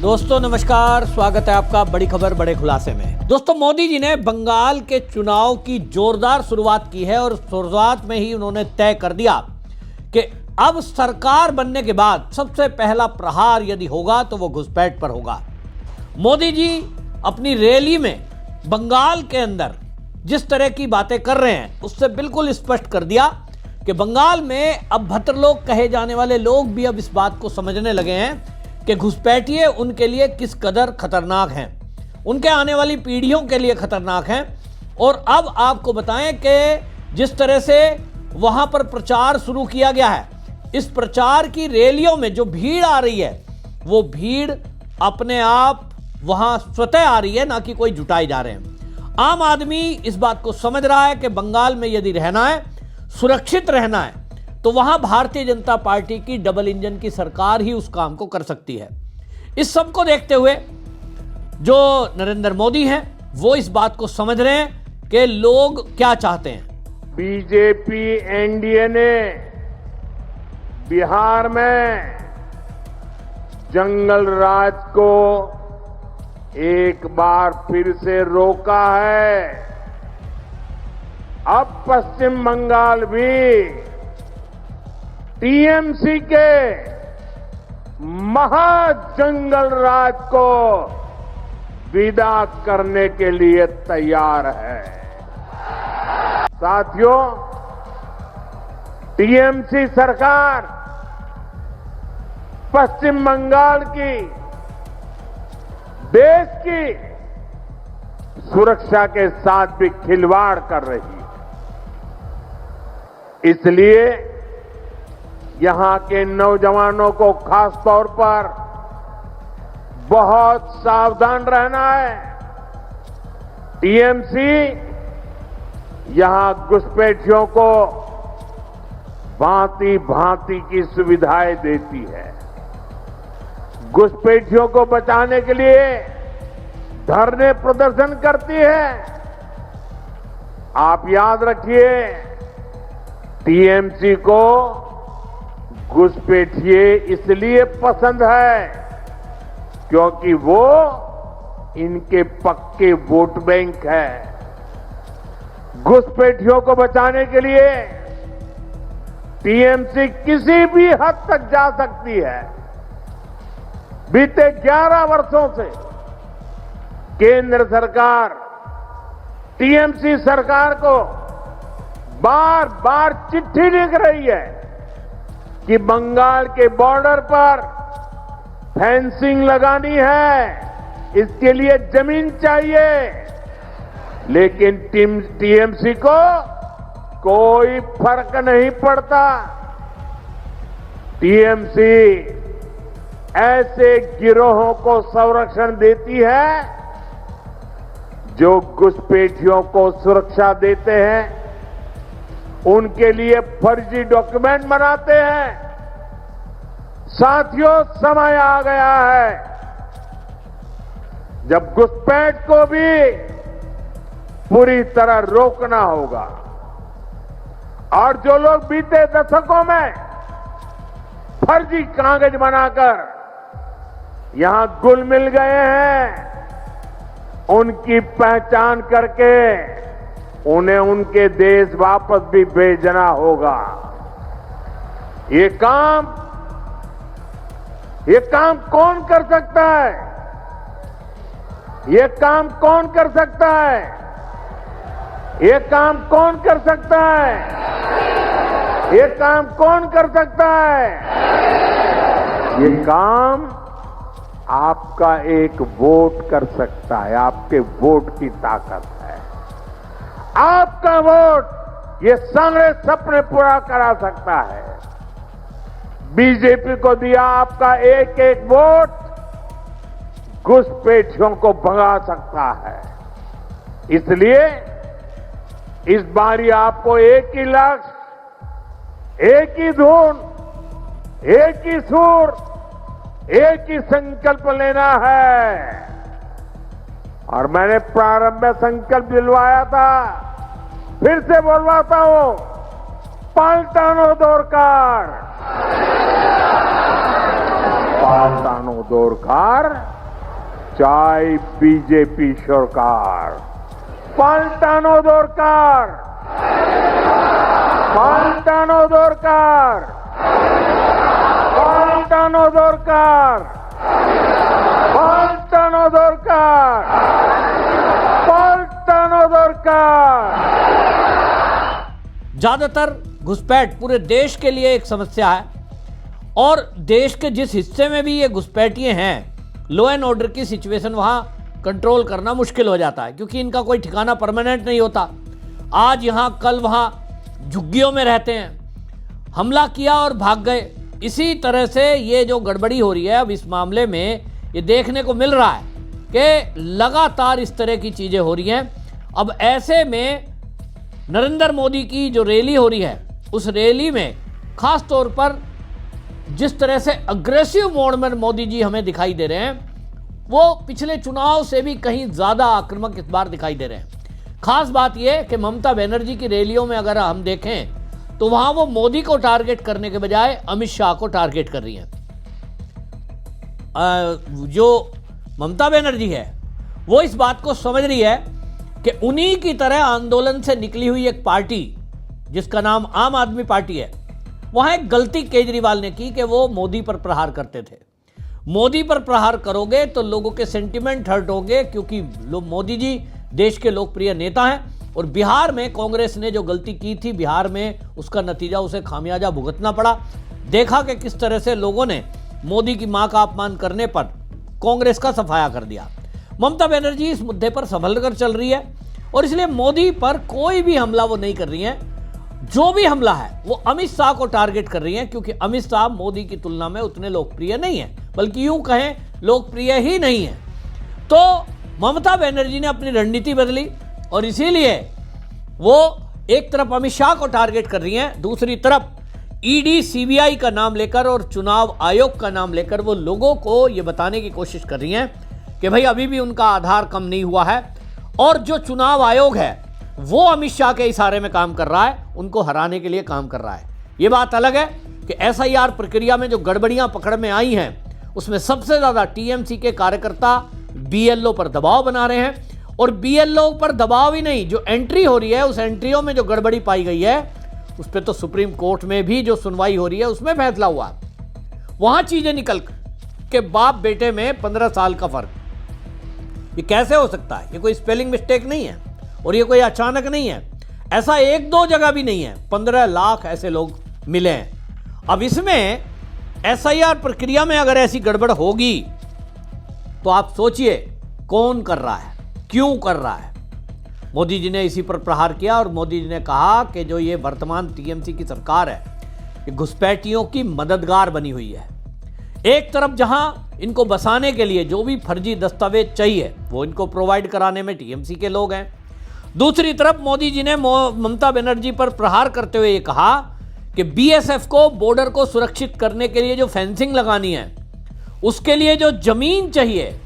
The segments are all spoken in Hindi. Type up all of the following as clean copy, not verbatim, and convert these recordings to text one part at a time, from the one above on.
दोस्तों नमस्कार, स्वागत है आपका बड़ी खबर बड़े खुलासे में। दोस्तों, मोदी जी ने बंगाल के चुनाव की जोरदार शुरुआत की है और शुरुआत में ही उन्होंने तय कर दिया कि अब सरकार बनने के बाद सबसे पहला प्रहार यदि होगा तो वो घुसपैठ पर होगा। मोदी जी अपनी रैली में बंगाल के अंदर जिस तरह की बातें कर रहे हैं उससे बिल्कुल स्पष्ट कर दिया कि बंगाल में अब भद्रलोक कहे जाने वाले लोग भी अब इस बात को समझने लगे हैं कि घुसपैठिए उनके लिए किस कदर खतरनाक हैं, उनके आने वाली पीढ़ियों के लिए खतरनाक हैं। और अब आपको बताएं कि जिस तरह से वहां पर प्रचार शुरू किया गया है, इस प्रचार की रैलियों में जो भीड़ आ रही है वो भीड़ अपने आप वहां स्वतः आ रही है, ना कि कोई जुटाए जा रहे हैं। आम आदमी इस बात को समझ रहा है कि बंगाल में यदि रहना है, सुरक्षित रहना है, तो वहां भारतीय जनता पार्टी की डबल इंजन की सरकार ही उस काम को कर सकती है। इस सब को देखते हुए जो नरेंद्र मोदी हैं वो इस बात को समझ रहे हैं कि लोग क्या चाहते हैं। बीजेपी एनडीए ने बिहार में जंगल राज को एक बार फिर से रोका है। अब पश्चिम बंगाल भी टीएमसी के महाजंगल राज को विदा करने के लिए तैयार है। साथियों, टीएमसी सरकार पश्चिम बंगाल की, देश की सुरक्षा के साथ भी खिलवाड़ कर रही है। इसलिए यहां के नौजवानों को खास तौर पर बहुत सावधान रहना है। टीएमसी यहां घुसपैठियों को भांति भांति की सुविधाएं देती है। घुसपैठियों को बचाने के लिए धरने प्रदर्शन करती है। आप याद रखिए, टीएमसी को घुसपैठिए इसलिए पसंद है क्योंकि वो इनके पक्के वोट बैंक है। घुसपैठियों को बचाने के लिए टीएमसी किसी भी हद तक जा सकती है। बीते 11 वर्षों से केंद्र सरकार टीएमसी सरकार को बार बार चिट्ठी लिख रही है कि बंगाल के बॉर्डर पर फेंसिंग लगानी है, इसके लिए जमीन चाहिए। लेकिन टीएमसी को कोई फर्क नहीं पड़ता। टीएमसी ऐसे गिरोहों को संरक्षण देती है जो घुसपैठियों को सुरक्षा देते हैं, उनके लिए फर्जी डॉक्यूमेंट बनाते हैं। साथियों, समय आ गया है जब घुसपैठ को भी पूरी तरह रोकना होगा। और जो लोग बीते दशकों में फर्जी कागज बनाकर यहां घुल मिल गए हैं, उनकी पहचान करके उन्हें उनके देश वापस भी भेजना होगा। ये काम कौन कर सकता है? ये काम कौन कर सकता है? ये काम कौन कर सकता है? ये काम कौन कर सकता है? ये काम आपका एक वोट कर सकता है। आपके वोट की ताकत है। आपका वोट ये सारे सपने पूरा करा सकता है। बीजेपी को दिया आपका एक एक वोट घुसपैठियों को भगा सकता है। इसलिए इस बारी आपको एक ही लक्ष्य, एक ही धुन, एक ही सुर, एक ही संकल्प लेना है। और मैंने प्रारंभ में संकल्प दिलवाया था, फिर से बोलवाता हूं, पाल्टानो दरकार। पाल्टानो दरकार চাই বিজেপি সরকার পাল্টানো দরকার পাল্টানো দরকার পাল্টানো দরকার পাল্টানো দরকার পাল্টানো দरकार। ज्यादातर घुसपैठ पूरे देश के लिए एक समस्या है और देश के जिस हिस्से में भी ये घुसपैठिए हैं, लॉ एंड ऑर्डर की सिचुएशन वहाँ कंट्रोल करना मुश्किल हो जाता है क्योंकि इनका कोई ठिकाना परमानेंट नहीं होता। आज यहाँ कल वहाँ झुग्गियों में रहते हैं, हमला किया और भाग गए। इसी तरह से ये जो गड़बड़ी हो रही है अब इस मामले में ये देखने को मिल रहा है कि लगातार इस तरह की चीज़ें हो रही हैं। अब ऐसे में नरेंद्र मोदी की जो रैली हो रही है उस रैली में खास तौर पर जिस तरह से अग्रेसिव मोड में मोदी जी हमें दिखाई दे रहे हैं वो पिछले चुनाव से भी कहीं ज़्यादा आक्रामक इस बार दिखाई दे रहे हैं। खास बात यह कि ममता बनर्जी की रैलियों में अगर हम देखें तो वहाँ वो मोदी को टारगेट करने के बजाय अमित शाह को टारगेट कर रही हैं। जो ममता बनर्जी है वो इस बात को समझ रही है कि उन्हीं की तरह आंदोलन से निकली हुई एक पार्टी जिसका नाम आम आदमी पार्टी है, वहां एक गलती केजरीवाल ने की कि वो मोदी पर प्रहार करते थे। मोदी पर प्रहार करोगे तो लोगों के सेंटिमेंट हर्ट होंगे क्योंकि मोदी जी देश के लोकप्रिय नेता हैं और बिहार में कांग्रेस ने जो गलती की थी बिहार में उसका नतीजा उसे खामियाजा भुगतना पड़ा। देखा कि किस तरह से लोगों ने मोदी की मां का अपमान करने पर कांग्रेस का सफाया कर दिया। ममता बनर्जी इस मुद्दे पर संभल कर चल रही है और इसलिए मोदी पर कोई भी हमला वो नहीं कर रही हैं। जो भी हमला है वो अमित शाह को टारगेट कर रही हैं क्योंकि अमित शाह मोदी की तुलना में उतने लोकप्रिय नहीं है, बल्कि यूं कहें लोकप्रिय ही नहीं है। तो ममता बनर्जी ने अपनी रणनीति बदली और इसीलिए वो एक तरफ अमित शाह को टारगेट कर रही हैं, दूसरी तरफ ईडी सीबीआई का नाम लेकर और चुनाव आयोग का नाम लेकर वो लोगों को ये बताने की कोशिश कर रही हैं कि भाई अभी भी उनका आधार कम नहीं हुआ है और जो चुनाव आयोग है वो अमित शाह के इशारे में काम कर रहा है, उनको हराने के लिए काम कर रहा है। ये बात अलग है कि एसआईआर प्रक्रिया में जो गड़बड़ियां पकड़ में आई हैं उसमें सबसे ज़्यादा टीएमसी के कार्यकर्ता बीएलओ पर दबाव बना रहे हैं और बीएलओ पर दबाव ही नहीं, जो एंट्री हो रही है उस एंट्रियों में जो गड़बड़ी पाई गई है उस पर तो सुप्रीम कोर्ट में भी जो सुनवाई हो रही है उसमें फैसला हुआ। वहां चीजें निकल के बाप बेटे में 15 साल का फर्क, ये कैसे हो सकता है? ये कोई स्पेलिंग मिस्टेक नहीं है और ये कोई अचानक नहीं है, ऐसा एक दो जगह भी नहीं है। 15 लाख ऐसे लोग मिले हैं। अब इसमें एसआईआर प्रक्रिया में अगर ऐसी गड़बड़ होगी तो आप सोचिए कौन कर रहा है, क्यों कर रहा है। मोदी जी ने इसी पर प्रहार किया और मोदी जी ने कहा कि जो ये वर्तमान टीएमसी की सरकार है ये घुसपैठियों की मददगार बनी हुई है। एक तरफ जहां इनको बसाने के लिए जो भी फर्जी दस्तावेज चाहिए वो इनको प्रोवाइड कराने में टीएमसी के लोग हैं, दूसरी तरफ मोदी जी ने ममता बनर्जी पर प्रहार करते हुए ये कहा कि बीएसएफ को बॉर्डर को सुरक्षित करने के लिए जो फेंसिंग लगानी है उसके लिए जो जमीन चाहिए,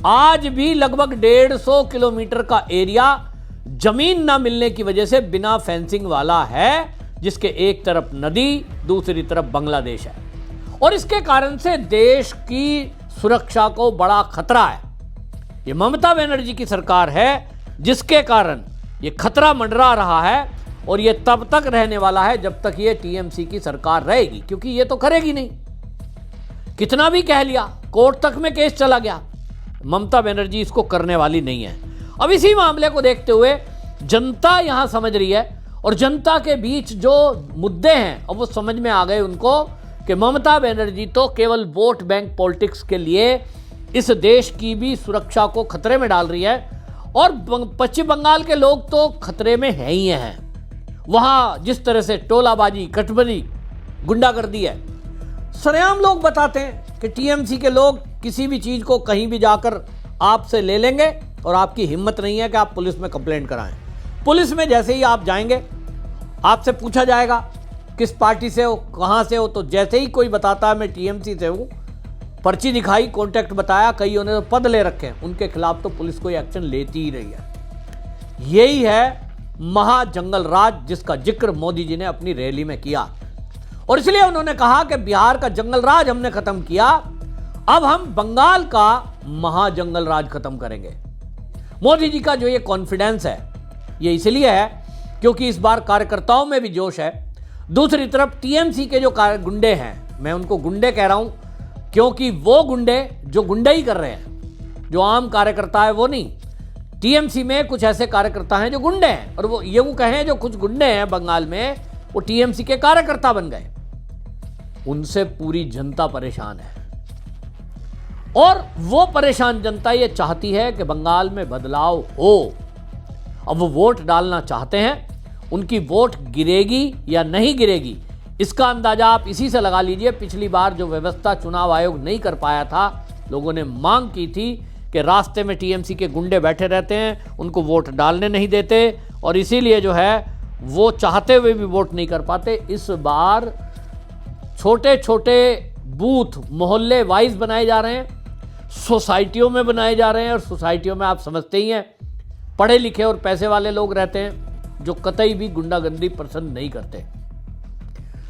आज भी लगभग 150 किलोमीटर का एरिया जमीन ना मिलने की वजह से बिना फेंसिंग वाला है, जिसके एक तरफ नदी दूसरी तरफ बांग्लादेश है और इसके कारण से देश की सुरक्षा को बड़ा खतरा है। ये ममता बनर्जी की सरकार है जिसके कारण ये खतरा मंडरा रहा है और ये तब तक रहने वाला है जब तक ये टीएमसी की सरकार रहेगी, क्योंकि ये तो करेगी नहीं। कितना भी कह लिया, कोर्ट तक में केस चला गया, ममता बनर्जी इसको करने वाली नहीं है। अब इसी मामले को देखते हुए जनता यहां समझ रही है और जनता के बीच जो मुद्दे हैं अब वो समझ में आ गए उनको कि ममता बनर्जी तो केवल वोट बैंक पॉलिटिक्स के लिए इस देश की भी सुरक्षा को खतरे में डाल रही है और पश्चिम बंगाल के लोग तो खतरे में है ही हैं। वहां जिस तरह से टोलाबाजी, कटबरी, गुंडागर्दी है, सरेआम लोग बताते हैं कि टीएमसी के लोग किसी भी चीज को कहीं भी जाकर आपसे ले लेंगे और आपकी हिम्मत नहीं है कि आप पुलिस में कंप्लेंट कराएं। पुलिस में जैसे ही आप जाएंगे आपसे पूछा जाएगा किस पार्टी से हो, कहां से हो, तो जैसे ही कोई बताता है मैं टीएमसी से हूं, पर्ची दिखाई, कॉन्टैक्ट बताया, कई उन्होंने तो पद ले रखे हैं, उनके खिलाफ तो पुलिस कोई एक्शन लेती ही रही है। यही है महाजंगल राज जिसका जिक्र मोदी जी ने अपनी रैली में किया और इसलिए उन्होंने कहा कि बिहार का जंगल राज हमने खत्म किया अब हम बंगाल का महाजंगल राज खत्म करेंगे। मोदी जी का जो ये कॉन्फिडेंस है, ये इसलिए है क्योंकि इस बार कार्यकर्ताओं में भी जोश है। दूसरी तरफ टीएमसी के जो गुंडे हैं, मैं उनको गुंडे कह रहा हूं क्योंकि वो गुंडे जो गुंडाई कर रहे हैं, जो आम कार्यकर्ता है वो नहीं। टीएमसी में कुछ ऐसे कार्यकर्ता हैं जो गुंडे हैं, और वो यूं कहें जो कुछ गुंडे हैं बंगाल में, वो टीएमसी के कार्यकर्ता बन गए। उनसे पूरी जनता परेशान है, और वो परेशान जनता ये चाहती है कि बंगाल में बदलाव हो। अब वो वोट डालना चाहते हैं, उनकी वोट गिरेगी या नहीं गिरेगी इसका अंदाजा आप इसी से लगा लीजिए। पिछली बार जो व्यवस्था चुनाव आयोग नहीं कर पाया था, लोगों ने मांग की थी कि रास्ते में टीएमसी के गुंडे बैठे रहते हैं, उनको वोट डालने नहीं देते, और इसीलिए जो है वो चाहते हुए भी वोट नहीं कर पाते। इस बार छोटे छोटे बूथ मोहल्ले वाइज बनाए जा रहे हैं, सोसाइटियों में बनाए जा रहे हैं, और सोसाइटियों में आप समझते ही हैं पढ़े लिखे और पैसे वाले लोग रहते हैं जो कतई भी गुंडागर्दी पसंद नहीं करते,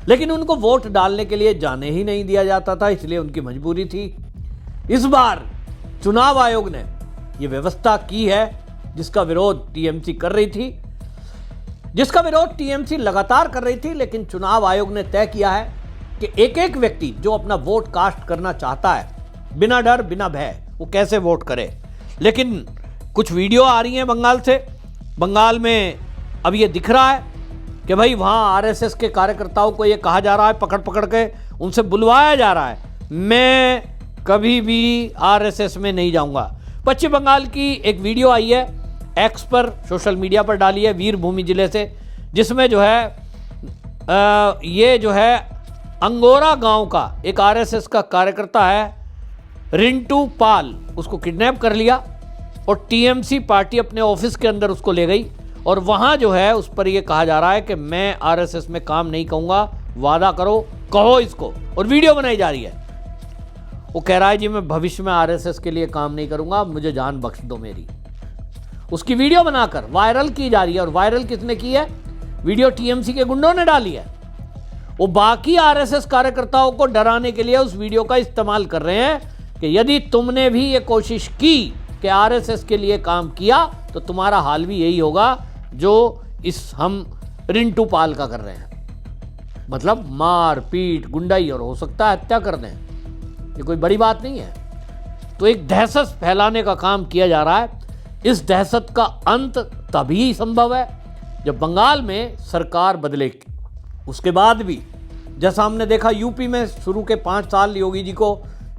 लेकिन उनको वोट डालने के लिए जाने ही नहीं दिया जाता था, इसलिए उनकी मजबूरी थी। इस बार चुनाव आयोग ने यह व्यवस्था की है जिसका विरोध टीएमसी कर रही थी, जिसका विरोध टीएमसी लगातार कर रही थी, लेकिन चुनाव आयोग ने तय किया है कि एक एक व्यक्ति जो अपना वोट कास्ट करना चाहता है, बिना डर बिना भय, वो कैसे वोट करे। लेकिन कुछ वीडियो आ रही हैं बंगाल से। बंगाल में अब ये दिख रहा है कि भाई वहाँ आरएसएस के कार्यकर्ताओं को ये कहा जा रहा है, पकड़ पकड़ के उनसे बुलवाया जा रहा है, मैं कभी भी आरएसएस में नहीं जाऊंगा। पश्चिम बंगाल की एक वीडियो आई है, एक्स पर, सोशल मीडिया पर डाली है, वीरभूमि जिले से, जिसमें जो है ये जो है अंगोरा गांव का एक आरएसएस का कार्यकर्ता है रिंटू पाल, उसको किडनैप कर लिया और टीएमसी पार्टी अपने ऑफिस के अंदर उसको ले गई, और वहां जो है उस पर यह कहा जा रहा है कि मैं आरएसएस में काम नहीं करूंगा, वादा करो, कहो इसको, और वीडियो बनाई जा रही है। वो कह रहा है जी मैं भविष्य में आरएसएस के लिए काम नहीं करूंगा, मुझे जान बख्श दो मेरी। उसकी वीडियो बनाकर वायरल की जा रही है, और वायरल किसने की है? वीडियो टीएमसी के गुंडों ने डाली है। वो बाकी आरएसएस कार्यकर्ताओं को डराने के लिए उस वीडियो का इस्तेमाल कर रहे हैं कि यदि तुमने भी ये कोशिश की कि आरएसएस के लिए काम किया तो तुम्हारा हाल भी यही होगा जो इस हम रिंटू पाल का कर रहे हैं। मतलब मार पीट गुंडाई, और हो सकता है हत्या कर दें। ये कोई बड़ी बात नहीं है। तो एक दहशत फैलाने का काम किया जा रहा है। इस दहशत का अंत तभी संभव है जब बंगाल में सरकार बदलेगी। उसके बाद भी जैसा हमने देखा यूपी में शुरू के 5 साल योगी जी को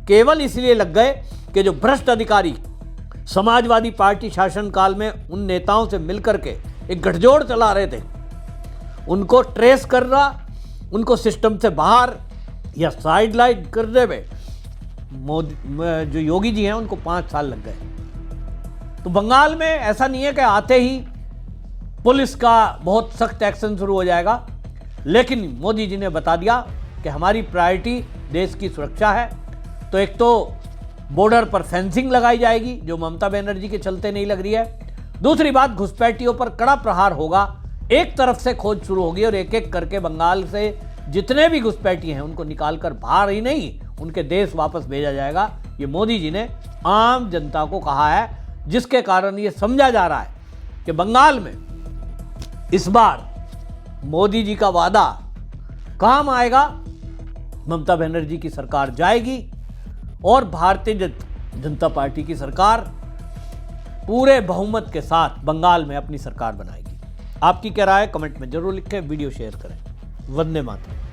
केवल इसलिए लग गए कि जो भ्रष्ट अधिकारी समाजवादी पार्टी शासनकाल में उन नेताओं से मिलकर के एक गठजोड़ चला रहे थे, उनको ट्रेस कर रहा, उनको सिस्टम से बाहर या साइडलाइन करने में जो योगी जी हैं उनको 5 साल लग गए। तो बंगाल में ऐसा नहीं है कि आते ही पुलिस का बहुत सख्त एक्शन शुरू हो जाएगा, लेकिन मोदी जी ने बता दिया कि हमारी प्रायोरिटी देश की सुरक्षा है। तो एक तो बॉर्डर पर फेंसिंग लगाई जाएगी जो ममता बनर्जी के चलते नहीं लग रही है। दूसरी बात, घुसपैठियों पर कड़ा प्रहार होगा। एक तरफ से खोज शुरू होगी और एक एक करके बंगाल से जितने भी घुसपैठी हैं उनको निकालकर बाहर ही नहीं, उनके देश वापस भेजा जाएगा। ये मोदी जी ने आम जनता को कहा है, जिसके कारण ये समझा जा रहा है कि बंगाल में इस बार मोदी जी का वादा काम आएगा। ममता बनर्जी की सरकार जाएगी और भारतीय जनता पार्टी की सरकार पूरे बहुमत के साथ बंगाल में अपनी सरकार बनाएगी। आपकी क्या राय है? कमेंट में जरूर लिखें, वीडियो शेयर करें। वंदे मातरम।